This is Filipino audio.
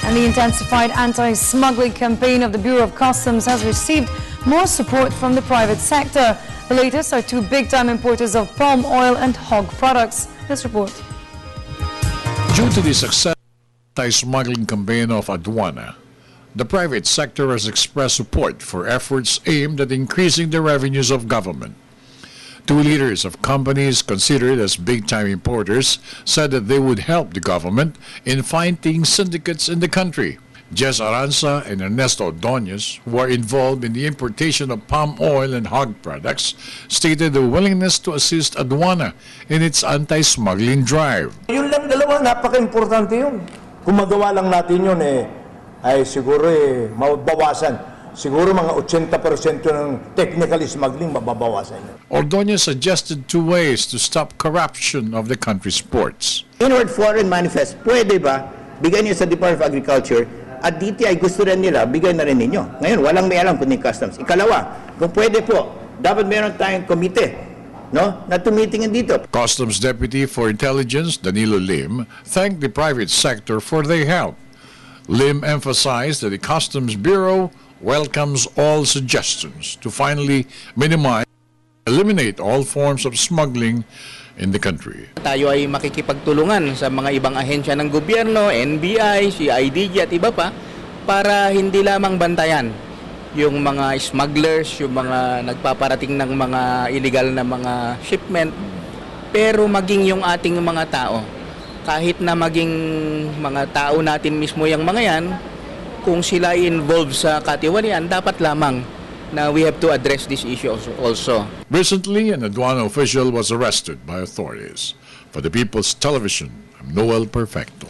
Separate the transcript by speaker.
Speaker 1: And the intensified anti-smuggling campaign of the Bureau of Customs has received more support from the private sector. The latest are two big-time importers of palm oil and hog products. This report.
Speaker 2: Due to the success of the anti-smuggling campaign of Aduana, the private sector has expressed support for efforts aimed at increasing the revenues of government. Two leaders of companies considered as big-time importers said that they would help the government in fighting syndicates in the country. Jess Aranza and Ernesto Ordonez, who are involved in the importation of palm oil and hog products, stated the willingness to assist Aduana in its anti-smuggling drive.
Speaker 3: Yun lang dalawa, napaka-importante yun. Kung magawa lang natin yun, ay siguro mabawasan. Siguro mga 80% ng technical smuggling mababawasan yun.
Speaker 2: Ordonez suggested two ways to stop corruption of the country's ports.
Speaker 4: Inward foreign manifest, pwede ba bigyan niyo sa Department of Agriculture at DTI gusto rin nila, bigyan na rin ninyo. Ngayon, walang may alam kundi customs. Ikalawa, kung pwede po, dapat meron tayong komite, no, na tumitingin dito.
Speaker 2: Customs Deputy for Intelligence Danilo Lim thanked the private sector for their help. Lim emphasized that the Customs Bureau welcomes all suggestions to finally eliminate all forms of smuggling in the country.
Speaker 5: Tayo ay makikipagtulungan sa mga ibang ahensya ng gobyerno, NBI, CIDG at iba pa para hindi lamang bantayan yung mga smugglers, yung mga nagpaparating ng mga illegal na mga shipment, pero maging yung ating mga tao. Kahit na maging mga tao natin mismo yung mga yan, kung sila involved sa katiwalian, dapat lamang na we have to address this issue also.
Speaker 2: Recently, an Aduana official was arrested by authorities. For the People's Television, I'm Noel Perfecto.